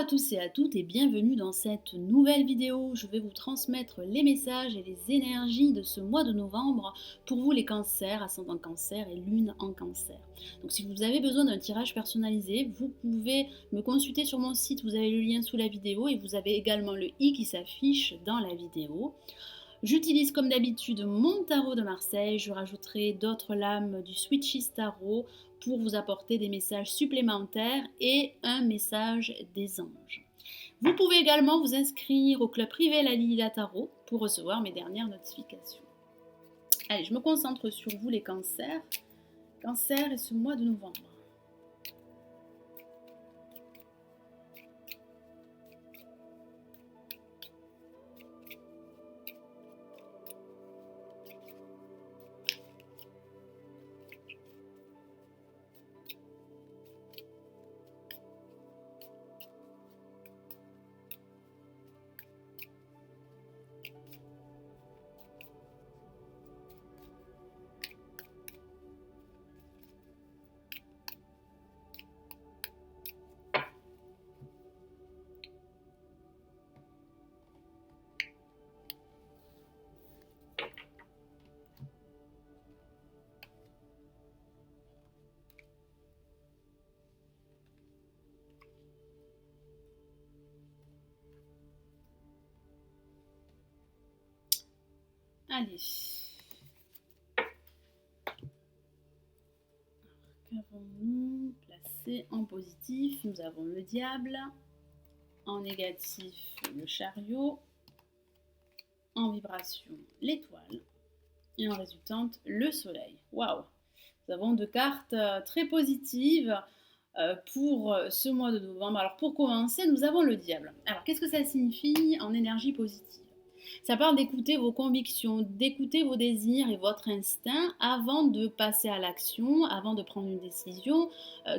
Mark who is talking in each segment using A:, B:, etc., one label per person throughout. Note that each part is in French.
A: tous et à toutes et bienvenue dans cette nouvelle vidéo. Je vais vous transmettre les messages et les énergies de ce mois de novembre pour vous les cancers, ascendant cancer et lune en cancer. Donc si vous avez besoin d'un tirage personnalisé, vous pouvez me consulter sur mon site, vous avez le lien sous la vidéo et vous avez également le i qui s'affiche dans la vidéo. J'utilise comme d'habitude mon tarot de Marseille, je rajouterai d'autres lames du Switchist Tarot pour vous apporter des messages supplémentaires et un message des anges. Vous pouvez également vous inscrire au club privé La Lila Tarot pour recevoir mes dernières notifications. Allez, je me concentre sur vous les cancers. Cancer et ce mois de novembre. Allez. Qu'avons-nous placé en positif? Nous avons le diable. En négatif, le chariot. En vibration, l'étoile. Et en résultante, le soleil. Waouh! Nous avons deux cartes très positives pour ce mois de novembre. Alors pour commencer, nous avons le diable. Alors qu'est-ce que ça signifie en énergie positive? Ça parle d'écouter vos convictions, d'écouter vos désirs et votre instinct avant de passer à l'action, avant de prendre une décision,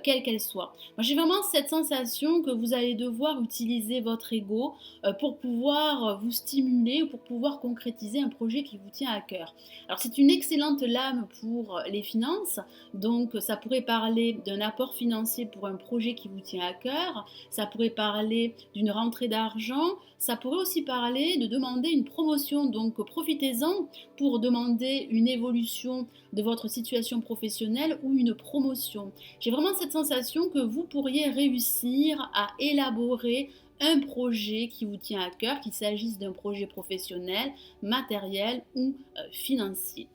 A: quelle qu'elle soit. Moi, j'ai vraiment cette sensation que vous allez devoir utiliser votre ego pour pouvoir vous stimuler ou pour pouvoir concrétiser un projet qui vous tient à cœur. Alors, c'est une excellente lame pour les finances, donc ça pourrait parler d'un apport financier pour un projet qui vous tient à cœur, ça pourrait parler d'une rentrée d'argent, ça pourrait aussi parler de demander une promotion, donc profitez-en pour demander une évolution de votre situation professionnelle ou une promotion. J'ai vraiment cette sensation que vous pourriez réussir à élaborer un projet qui vous tient à cœur, qu'il s'agisse d'un projet professionnel, matériel ou financier.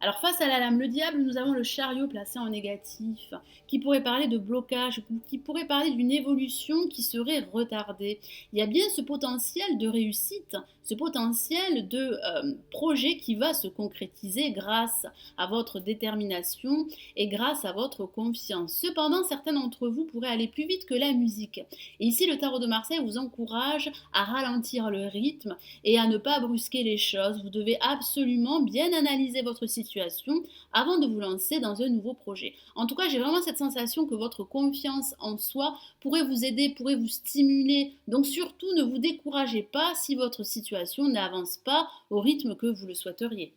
A: Alors face à la lame le diable, nous avons le chariot placé en négatif, qui pourrait parler de blocage, qui pourrait parler d'une évolution qui serait retardée. Il y a bien ce potentiel de réussite, ce potentiel de projet qui va se concrétiser grâce à votre détermination et grâce à votre confiance. Cependant, certains d'entre vous pourraient aller plus vite que la musique. Et ici, le tarot de Marseille vous encourage à ralentir le rythme et à ne pas brusquer les choses. Vous devez absolument bien analyser votre situation avant de vous lancer dans un nouveau projet. En tout cas, j'ai vraiment cette sensation que votre confiance en soi pourrait vous aider, pourrait vous stimuler. Donc surtout, ne vous découragez pas si votre situation n'avance pas au rythme que vous le souhaiteriez.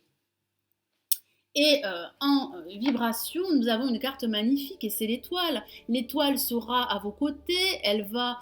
A: Et en vibration, nous avons une carte magnifique et c'est l'étoile. L'étoile sera à vos côtés, elle va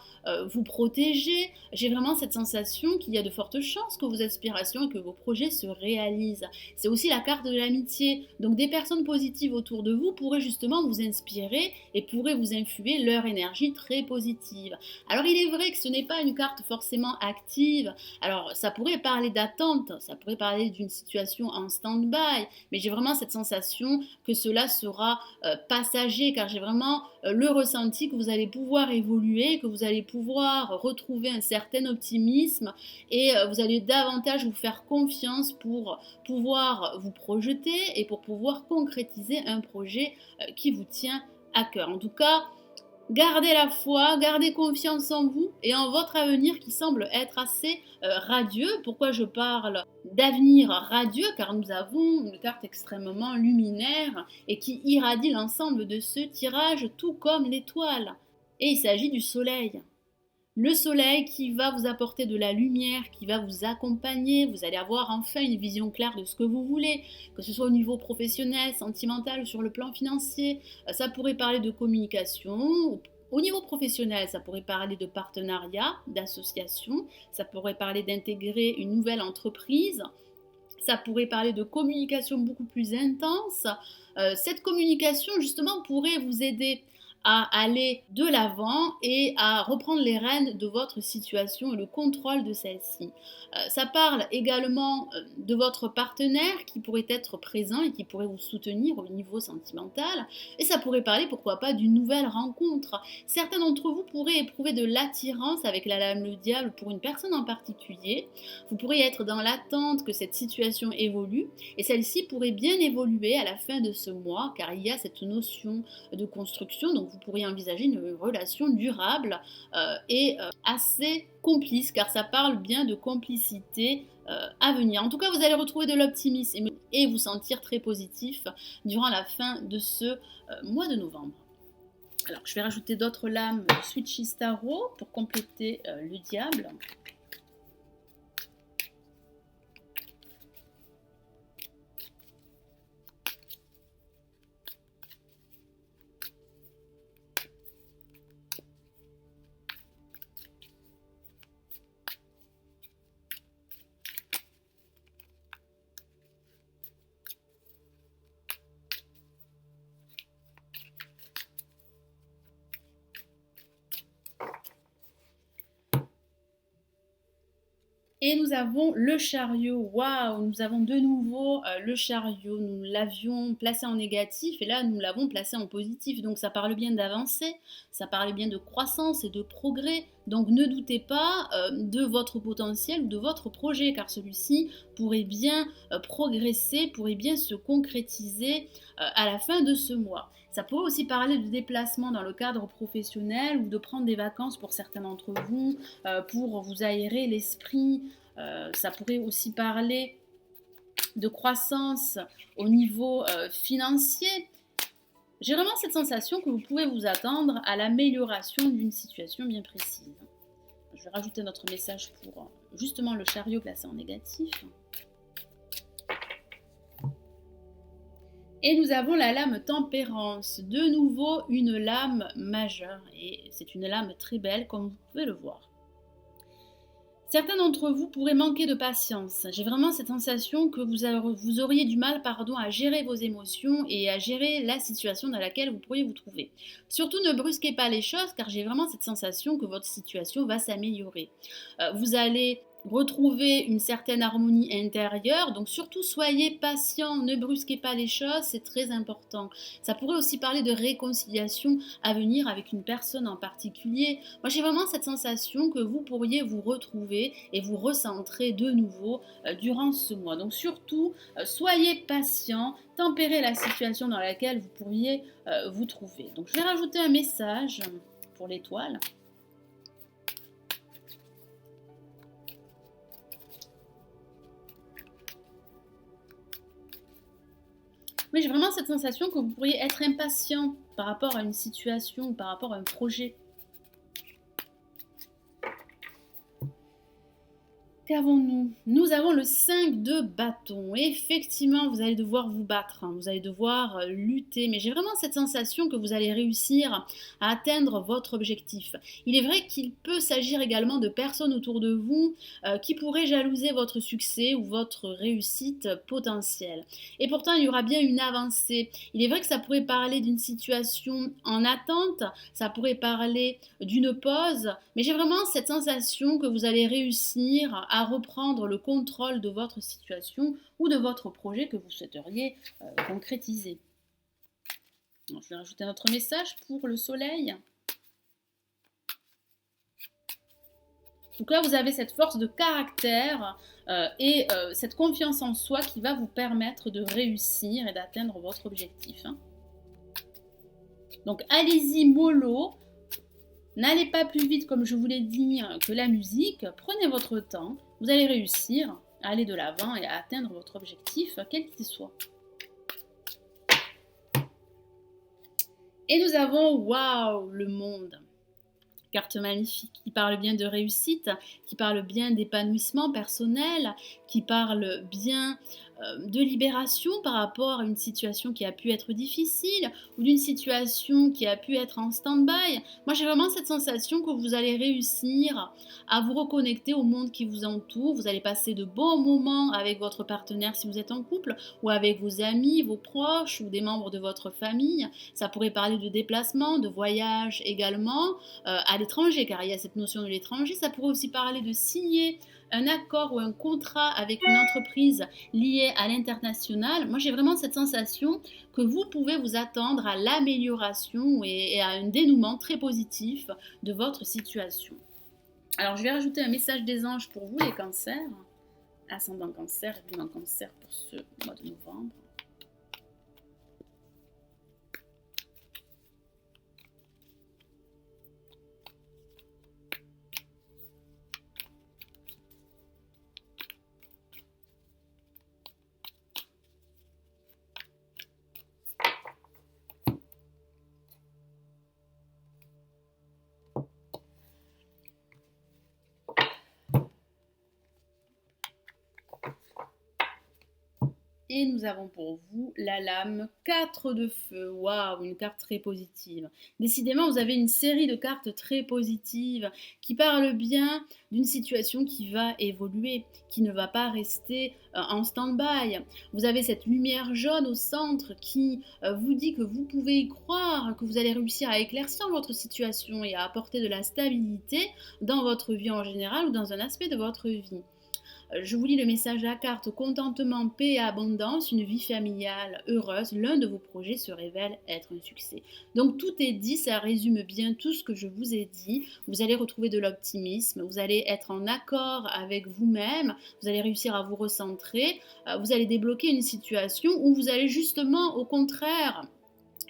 A: vous protéger. J'ai vraiment cette sensation qu'il y a de fortes chances que vos aspirations et que vos projets se réalisent. C'est aussi la carte de l'amitié. Donc des personnes positives autour de vous pourraient justement vous inspirer et pourraient vous influer leur énergie très positive. Alors il est vrai que ce n'est pas une carte forcément active. Alors ça pourrait parler d'attente, ça pourrait parler d'une situation en stand-by, mais j'ai vraiment cette sensation que cela sera passager, car j'ai vraiment le ressenti que vous allez pouvoir évoluer, que vous allez pouvoir retrouver un certain optimisme et vous allez davantage vous faire confiance pour pouvoir vous projeter et pour pouvoir concrétiser un projet qui vous tient à cœur. En tout cas, gardez la foi, gardez confiance en vous et en votre avenir qui semble être assez radieux. Pourquoi je parle d'avenir radieux? Car nous avons une carte extrêmement luminaire et qui irradie l'ensemble de ce tirage, tout comme l'étoile. Et il s'agit du soleil. Le soleil qui va vous apporter de la lumière, qui va vous accompagner, vous allez avoir enfin une vision claire de ce que vous voulez, que ce soit au niveau professionnel, sentimental ou sur le plan financier. Ça pourrait parler de communication, Au niveau professionnel, ça pourrait parler de partenariat, d'association, ça pourrait parler d'intégrer une nouvelle entreprise, ça pourrait parler de communication beaucoup plus intense. Cette communication, justement, pourrait vous aider à aller de l'avant et à reprendre les rênes de votre situation et le contrôle de celle-ci. Ça parle également de votre partenaire qui pourrait être présent et qui pourrait vous soutenir au niveau sentimental. Et ça pourrait parler, pourquoi pas, d'une nouvelle rencontre. Certains d'entre vous pourraient éprouver de l'attirance avec la lame du diable pour une personne en particulier. Vous pourriez être dans l'attente que cette situation évolue et celle-ci pourrait bien évoluer à la fin de ce mois car il y a cette notion de construction, donc vous pourriez envisager une relation durable et assez complice car ça parle bien de complicité à venir. En tout cas, vous allez retrouver de l'optimisme et vous sentir très positif durant la fin de ce mois de novembre. Alors, je vais rajouter d'autres lames Switchy Tarot pour compléter le diable. Et nous avons le chariot. Waouh, nous avons de nouveau le chariot. Nous l'avions placé en négatif et là nous l'avons placé en positif. Donc ça parle bien d'avancée, ça parle bien de croissance et de progrès. Donc ne doutez pas de votre potentiel ou de votre projet car celui-ci pourrait bien progresser, pourrait bien se concrétiser à la fin de ce mois. Ça pourrait aussi parler de déplacement dans le cadre professionnel ou de prendre des vacances pour certains d'entre vous, pour vous aérer l'esprit. Ça pourrait aussi parler de croissance au niveau financier. J'ai vraiment cette sensation que vous pouvez vous attendre à l'amélioration d'une situation bien précise. Je vais rajouter notre message pour justement le chariot placé en négatif. Et nous avons la lame Tempérance, de nouveau une lame majeure et c'est une lame très belle comme vous pouvez le voir. Certains d'entre vous pourraient manquer de patience. J'ai vraiment cette sensation que vous auriez du mal à gérer vos émotions et à gérer la situation dans laquelle vous pourriez vous trouver. Surtout ne brusquez pas les choses car j'ai vraiment cette sensation que votre situation va s'améliorer. Vous allez retrouver une certaine harmonie intérieure, donc surtout soyez patient, ne brusquez pas les choses, c'est très important. Ça pourrait aussi parler de réconciliation à venir avec une personne en particulier. Moi j'ai vraiment cette sensation que vous pourriez vous retrouver et vous recentrer de nouveau durant ce mois. Donc surtout soyez patient, tempérez la situation dans laquelle vous pourriez vous trouver. Donc je vais rajouter un message pour l'étoile. Mais j'ai vraiment cette sensation que vous pourriez être impatient par rapport à une situation ou par rapport à un projet. Qu'avons-nous? Nous avons le 5 de bâton. Effectivement, vous allez devoir vous battre, hein. Vous allez devoir lutter. Mais j'ai vraiment cette sensation que vous allez réussir à atteindre votre objectif. Il est vrai qu'il peut s'agir également de personnes autour de vous qui pourraient jalouser votre succès ou votre réussite potentielle. Et pourtant, il y aura bien une avancée. Il est vrai que ça pourrait parler d'une situation en attente, ça pourrait parler d'une pause, mais j'ai vraiment cette sensation que vous allez réussir à reprendre le contrôle de votre situation ou de votre projet que vous souhaiteriez concrétiser. Alors, je vais rajouter un autre message pour le soleil. En tout cas, vous avez cette force de caractère et cette confiance en soi qui va vous permettre de réussir et d'atteindre votre objectif. Hein. Donc, allez-y mollo. N'allez pas plus vite, comme je vous l'ai dit, que la musique. Prenez votre temps. Vous allez réussir à aller de l'avant et à atteindre votre objectif, quel qu'il soit. Et nous avons, waouh, le monde. Carte magnifique qui parle bien de réussite, qui parle bien d'épanouissement personnel, qui parle bien de libération par rapport à une situation qui a pu être difficile ou d'une situation qui a pu être en stand-by. Moi, j'ai vraiment cette sensation que vous allez réussir à vous reconnecter au monde qui vous entoure. Vous allez passer de bons moments avec votre partenaire si vous êtes en couple ou avec vos amis, vos proches ou des membres de votre famille. Ça pourrait parler de déplacement, de voyage également à l'étranger, car il y a cette notion de l'étranger. Ça pourrait aussi parler de signer un accord ou un contrat avec une entreprise liée à l'international. Moi, j'ai vraiment cette sensation que vous pouvez vous attendre à l'amélioration et à un dénouement très positif de votre situation. Alors, je vais rajouter un message des anges pour vous, les cancers, ascendant cancer et lune en cancer pour ce mois de novembre. Et nous avons pour vous la lame 4 de feu. Waouh, une carte très positive. Décidément, vous avez une série de cartes très positives qui parlent bien d'une situation qui va évoluer, qui ne va pas rester en stand-by. Vous avez cette lumière jaune au centre qui vous dit que vous pouvez y croire, que vous allez réussir à éclaircir votre situation et à apporter de la stabilité dans votre vie en général ou dans un aspect de votre vie. Je vous lis le message à la carte contentement, paix et abondance, une vie familiale heureuse. L'un de vos projets se révèle être un succès. Donc tout est dit, ça résume bien tout ce que je vous ai dit. Vous allez retrouver de l'optimisme, vous allez être en accord avec vous-même, vous allez réussir à vous recentrer, vous allez débloquer une situation où vous allez justement au contraire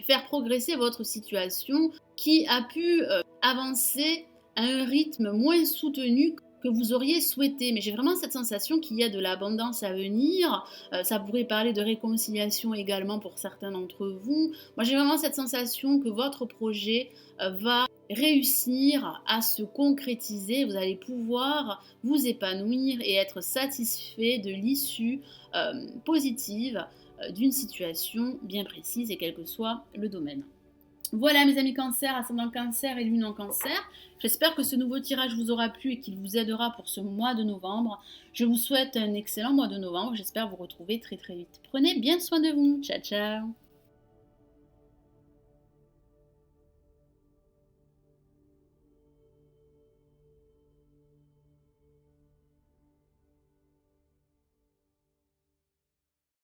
A: faire progresser votre situation qui a pu avancer à un rythme moins soutenu que vous auriez souhaité. Mais j'ai vraiment cette sensation qu'il y a de l'abondance à venir. Ça pourrait parler de réconciliation également pour certains d'entre vous. Moi, j'ai vraiment cette sensation que votre projet va réussir à se concrétiser. Vous allez pouvoir vous épanouir et être satisfait de l'issue positive d'une situation bien précise et quel que soit le domaine. Voilà mes amis cancer, ascendant cancer et lune en cancer. J'espère que ce nouveau tirage vous aura plu et qu'il vous aidera pour ce mois de novembre. Je vous souhaite un excellent mois de novembre. J'espère vous retrouver très très vite. Prenez bien soin de vous. Ciao ciao.